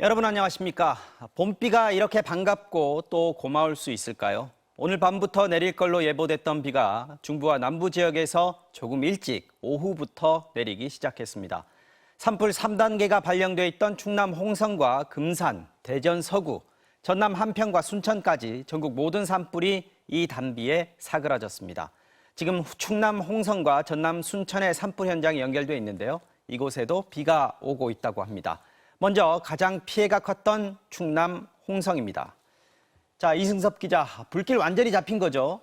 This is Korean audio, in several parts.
여러분 안녕하십니까? 봄비가 이렇게 반갑고 또 고마울 수 있을까요? 오늘 밤부터 내릴 걸로 예보됐던 비가 중부와 남부 지역에서 조금 일찍 오후부터 내리기 시작했습니다. 산불 3단계가 발령돼 있던 충남 홍성과 금산, 대전 서구, 전남 한평과 순천까지 전국 모든 산불이 이 단비에 사그라졌습니다. 지금 충남 홍성과 전남 순천의 산불 현장이 연결돼 있는데요. 이곳에도 비가 오고 있다고 합니다. 먼저 가장 피해가 컸던 충남 홍성입니다. 자, 이승섭 기자, 불길 완전히 잡힌 거죠?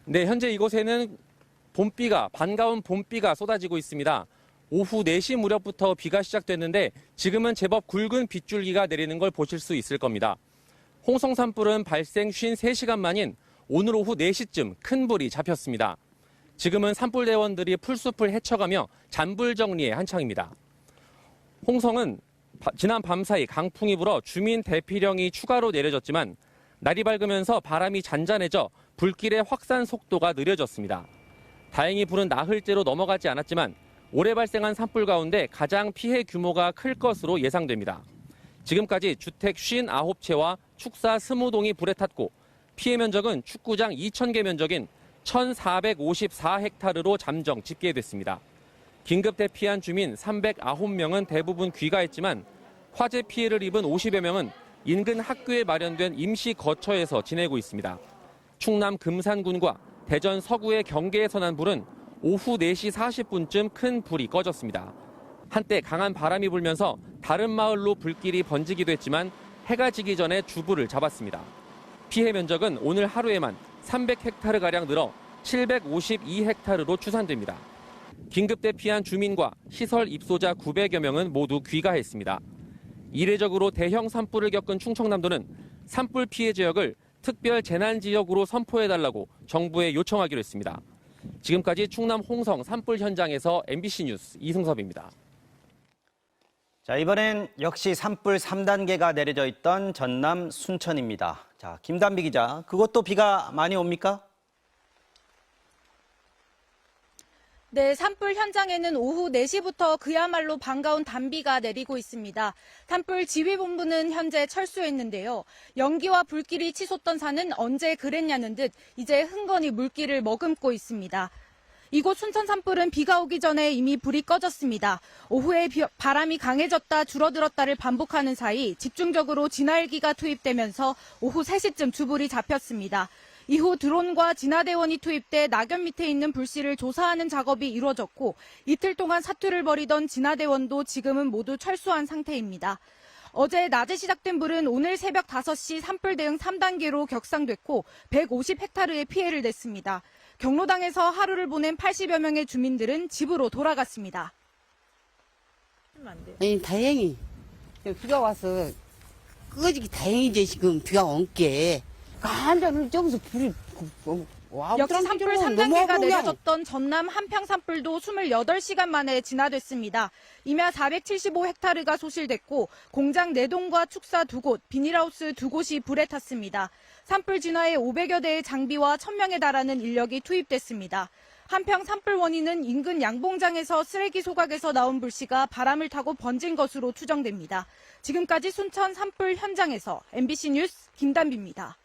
네, 현재 이곳에는 반가운 봄비가 쏟아지고 있습니다. 오후 4시 무렵부터 비가 시작됐는데 지금은 제법 굵은 빗줄기가 내리는 걸 보실 수 있을 겁니다. 홍성 산불은 발생 53시간 만인 오늘 오후 4시쯤 큰 불이 잡혔습니다. 지금은 산불대원들이 풀숲을 헤쳐가며 잔불 정리에 한창입니다. 홍성은 지난 밤사이 강풍이 불어 주민 대피령이 추가로 내려졌지만 날이 밝으면서 바람이 잔잔해져 불길의 확산 속도가 느려졌습니다. 다행히 불은 나흘째로 넘어가지 않았지만 올해 발생한 산불 가운데 가장 피해 규모가 클 것으로 예상됩니다. 지금까지 주택 59채와 축사 20동이 불에 탔고 피해 면적은 축구장 2,000개 면적인 1,454헥타르로 잠정 집계됐습니다. 긴급 대피한 주민 309명은 대부분 귀가했지만 화재 피해를 입은 50여 명은 인근 학교에 마련된 임시 거처에서 지내고 있습니다. 충남 금산군과 대전 서구의 경계에서 난 불은 오후 4시 40분쯤 큰 불이 꺼졌습니다. 한때 강한 바람이 불면서 다른 마을로 불길이 번지기도 했지만 해가 지기 전에 주불을 잡았습니다. 피해 면적은 오늘 하루에만 300헥타르가량 늘어 752헥타르로 추산됩니다. 긴급 대피한 주민과 시설 입소자 900여 명은 모두 귀가했습니다. 이례적으로 대형 산불을 겪은 충청남도는 산불 피해 지역을 특별 재난 지역으로 선포해달라고 정부에 요청하기로 했습니다. 지금까지 충남 홍성 산불 현장에서 MBC 뉴스 이승섭입니다. 자, 이번엔 역시 산불 3단계가 내려져 있던 전남 순천입니다. 자, 김단비 기자, 그것도 비가 많이 옵니까? 네, 산불 현장에는 오후 4시부터 그야말로 반가운 단비가 내리고 있습니다. 산불 지휘본부는 현재 철수했는데요. 연기와 불길이 치솟던 산은 언제 그랬냐는 듯 이제 흥건히 물길을 머금고 있습니다. 이곳 순천 산불은 비가 오기 전에 이미 불이 꺼졌습니다. 오후에 바람이 강해졌다 줄어들었다를 반복하는 사이 집중적으로 진화헬기가 투입되면서 오후 3시쯤 주불이 잡혔습니다. 이후 드론과 진화대원이 투입돼 낙엽 밑에 있는 불씨를 조사하는 작업이 이루어졌고 이틀 동안 사투를 벌이던 진화대원도 지금은 모두 철수한 상태입니다. 어제 낮에 시작된 불은 오늘 새벽 5시 산불 대응 3단계로 격상됐고 150헥타르의 피해를 냈습니다. 경로당에서 하루를 보낸 80여 명의 주민들은 집으로 돌아갔습니다. 아니, 다행히 비가 와서 끄지기 다행이지. 지금 비가 온 게 완전 저기서 불이 역시 산불 3단계가 내려졌던 전남 한평 산불도 28시간 만에 진화됐습니다. 임야 475헥타르가 소실됐고 공장 4동과 축사 2곳, 비닐하우스 2곳이 불에 탔습니다. 산불 진화에 500여 대의 장비와 1,000명에 달하는 인력이 투입됐습니다. 한평 산불 원인은 인근 양봉장에서 쓰레기 소각에서 나온 불씨가 바람을 타고 번진 것으로 추정됩니다. 지금까지 순천 산불 현장에서 MBC 뉴스 김단비입니다.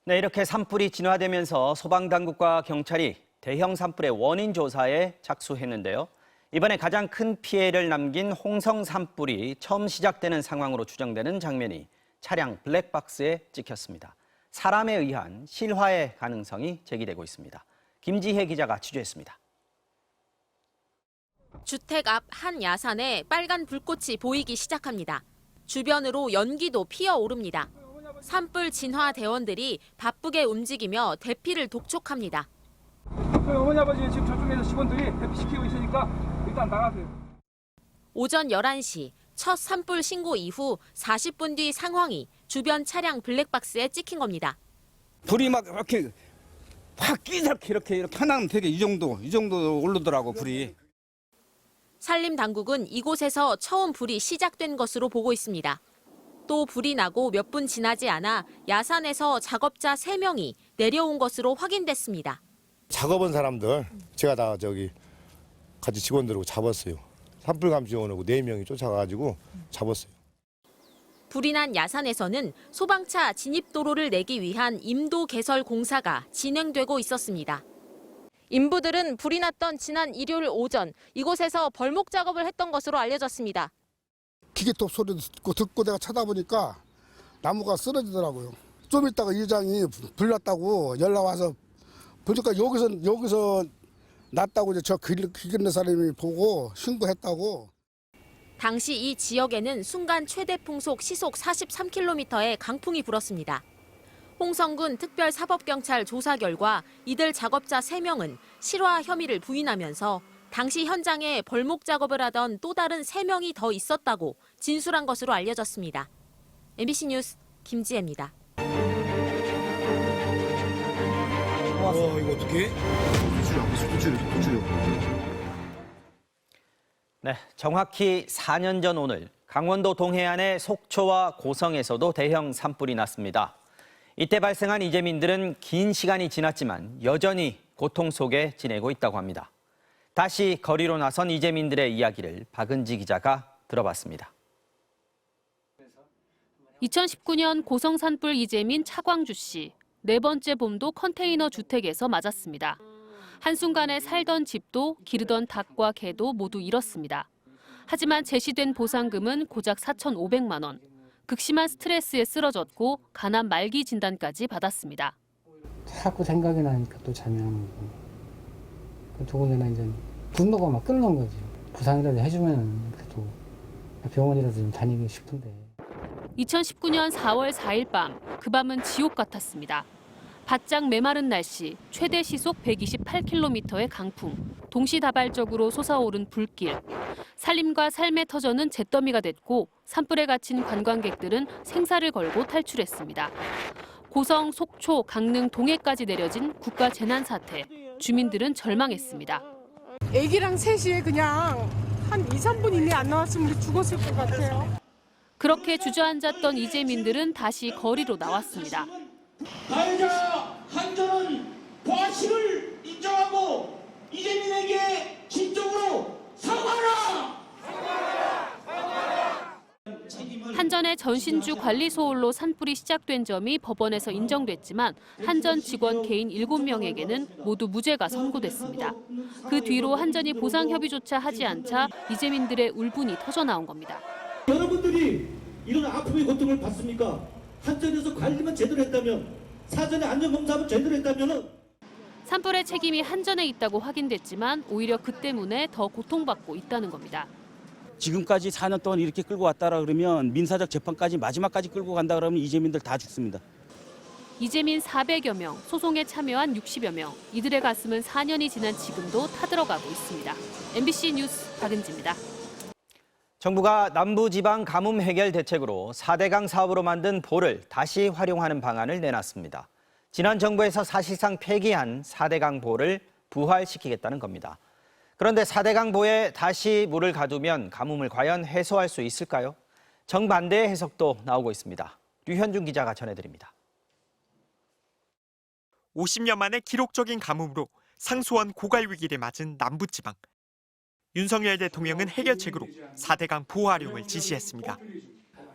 네, 이렇게 산불이 진화되면서 소방당국과 경찰이 대형 산불의 원인 조사에 착수했는데요. 이번에 가장 큰 피해를 남긴 홍성 산불이 처음 시작되는 상황으로 추정되는 장면이 차량 블랙박스에 찍혔습니다. 사람에 의한 실화의 가능성이 제기되고 있습니다. 김지혜 기자가 취재했습니다. 주택 앞 한 야산에 빨간 불꽃이 보이기 시작합니다. 주변으로 연기도 피어오릅니다. 산불 진화 대원들이 바쁘게 움직이며 대피를 독촉합니다. 어머니 아버지 지금 저쪽에서 직원들이 대피시키고 있으니까 일단 나가세요. 오전 11시 첫 산불 신고 이후 40분 뒤 상황이 주변 차량 블랙박스에 찍힌 겁니다. 불이 막 이렇게 확 끼렇게 이렇게 하나는 되게 이 정도 오르더라고 불이. 산림 당국은 이곳에서 처음 불이 시작된 것으로 보고 있습니다. 또 불이 나고 몇 분 지나지 않아 야산에서 작업자 3명이 내려온 것으로 확인됐습니다. 작업한 사람들 제가 다 같이 직원들하고 잡았어요. 산불감 지원하고 4명이 쫓아가가지고 잡았어요. 불이 난 야산에서는 소방차 진입도로를 내기 위한 임도 개설 공사가 진행되고 있었습니다. 인부들은 불이 났던 지난 일요일 오전 이곳에서 벌목 작업을 했던 것으로 알려졌습니다. 기계톱 소리 듣고 내가 쳐다보니까 나무가 쓰러지더라고요. 좀 있다가 이장이 불났다고 연락 와서 보니까 여기서 났다고 이제 저 기계는 사람이 보고 신고했다고. 당시 이 지역에는 순간 최대 풍속 시속 43km의 강풍이 불었습니다. 홍성군 특별사법경찰 조사 결과 이들 작업자 3명은 실화 혐의를 부인하면서 당시 현장에 벌목 작업을 하던 또 다른 3명이 더 있었다고 진술한 것으로 알려졌습니다. MBC 뉴스 김지혜입니다. 이거 어떻게? 도주요. 네, 정확히 4년 전 오늘 강원도 동해안의 속초와 고성에서도 대형 산불이 났습니다. 이때 발생한 이재민들은 긴 시간이 지났지만 여전히 고통 속에 지내고 있다고 합니다. 다시 거리로 나선 이재민들의 이야기를 박은지 기자가 들어봤습니다. 2019년 고성 산불 이재민 차광주 씨. 4번째 봄도 컨테이너 주택에서 맞았습니다. 한순간에 살던 집도 기르던 닭과 개도 모두 잃었습니다. 하지만 제시된 보상금은 고작 4,500만 원. 극심한 스트레스에 쓰러졌고 간암 말기 진단까지 받았습니다. 자꾸 생각이 나니까 또 잠이 안 오고. 더군다나 이제 분노가 막 끓는 거지. 보상이라도 해주면 그래도 병원이라도 좀 다니기 싶은데. 2019년 4월 4일 밤, 그 밤은 지옥 같았습니다. 바짝 메마른 날씨, 최대 시속 128km의 강풍, 동시다발적으로 솟아오른 불길. 살림과 삶의 터전은 잿더미가 됐고 산불에 갇힌 관광객들은 생사를 걸고 탈출했습니다. 고성, 속초, 강릉, 동해까지 내려진 국가 재난 사태. 주민들은 절망했습니다. 애기랑 셋이 그냥 한 2, 3분 이내에 안 나왔으면 우리 죽었을 것 같아요. 그렇게 주저앉았던 이재민들은 다시 거리로 나왔습니다. 가해자 한전은 과실을 인정하고 이재민에게 진정으로 사과하라! 한전의 전신주 관리 소홀로 산불이 시작된 점이 법원에서 인정됐지만 한전 직원 개인 7명에게는 모두 무죄가 선고됐습니다. 그 뒤로 한전이 보상 협의조차 하지 않자 이재민들의 울분이 터져나온 겁니다. 여러분들이 이런 아픔의 고통을 받습니까? 한전에서 관리만 제대로 했다면, 사전에 안전검사만 제대로 했다면. 산불의 책임이 한전에 있다고 확인됐지만 오히려 그 때문에 더 고통받고 있다는 겁니다. 지금까지 4년 동안 이렇게 끌고 왔다라 그러면 민사적 재판까지 마지막까지 끌고 간다 그러면 이재민들 다 죽습니다. 이재민 400여 명, 소송에 참여한 60여 명. 이들의 가슴은 4년이 지난 지금도 타들어가고 있습니다. MBC 뉴스 박은지입니다. 정부가 남부지방 가뭄 해결 대책으로 4대강 사업으로 만든 보를 다시 활용하는 방안을 내놨습니다. 지난 정부에서 사실상 폐기한 4대강 보를 부활시키겠다는 겁니다. 그런데 4대강 보에 다시 물을 가두면 가뭄을 과연 해소할 수 있을까요? 정반대의 해석도 나오고 있습니다. 류현중 기자가 전해드립니다. 50년 만에 기록적인 가뭄으로 상수원 고갈 위기를 맞은 남부지방. 윤석열 대통령은 해결책으로 4대강 보호 활용을 지시했습니다.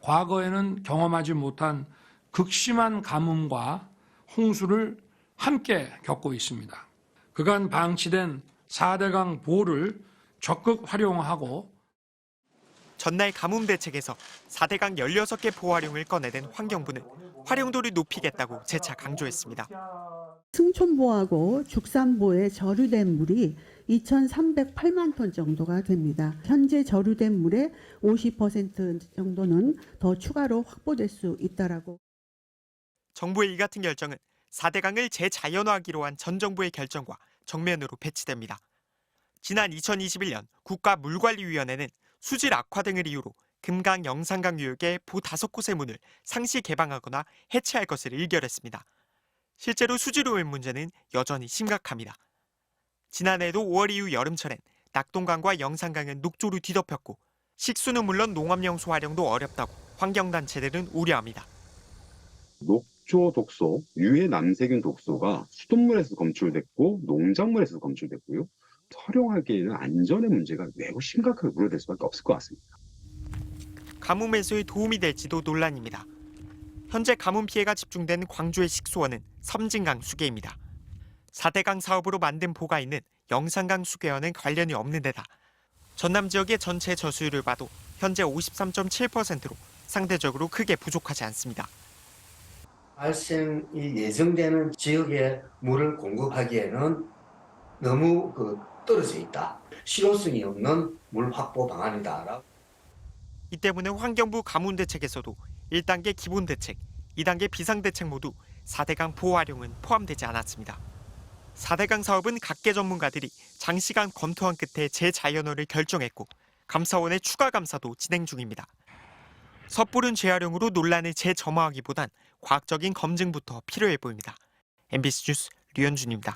과거에는 경험하지 못한 극심한 가뭄과 홍수를 함께 겪고 있습니다. 그간 방치된 4대강 보를 적극 활용하고 전날 가뭄 대책에서 4대강 16개 보호 활용을 꺼내든 환경부는 활용도를 높이겠다고 재차 강조했습니다. 승촌보하고 죽산보에 저류된 물이 2,308만 톤 정도가 됩니다. 현재 저류된 물의 50% 정도는 더 추가로 확보될 수 있다라고. 정부의 이 같은 결정은 4대강을 재자연화하기로 한 전 정부의 결정과 정면으로 배치됩니다. 지난 2021년 국가물관리위원회는 수질 악화 등을 이유로 금강, 영산강 유역의 보 5곳의 문을 상시 개방하거나 해체할 것을 의결했습니다. 실제로 수질 오염 문제는 여전히 심각합니다. 지난해에도 5월 이후 여름철엔 낙동강과 영산강은 녹조로 뒤덮였고 식수는 물론 농업용수 활용도 어렵다고 환경단체들은 우려합니다. 녹조 독소, 유해 남세균 독소가 수돗물에서 검출됐고 농작물에서 검출됐고요. 활용하기에는 안전의 문제가 매우 심각하게 우려될 수밖에 없을 것 같습니다. 가뭄 해소에 도움이 될지도 논란입니다. 현재 가뭄 피해가 집중된 광주의 식수원은 섬진강 수계입니다. 4대강 사업으로 만든 보가 있는 영산강 수계와는 관련이 없는 데다 전남 지역의 전체 저수율을 봐도 현재 53.7%로 상대적으로 크게 부족하지 않습니다. 발생이 예정되는 지역에 물을 공급하기에는 너무 떨어져 있다. 실효성이 없는 물 확보 방안이다. 이 때문에 환경부 가뭄대책에서도 1단계 기본대책, 2단계 비상대책 모두 4대강 보호 활용은 포함되지 않았습니다. 4대강 사업은 각계 전문가들이 장시간 검토한 끝에 재자연화를 결정했고 감사원의 추가 감사도 진행 중입니다. 섣부른 재활용으로 논란을 재점화하기보단 과학적인 검증부터 필요해 보입니다. MBC 뉴스 류현준입니다.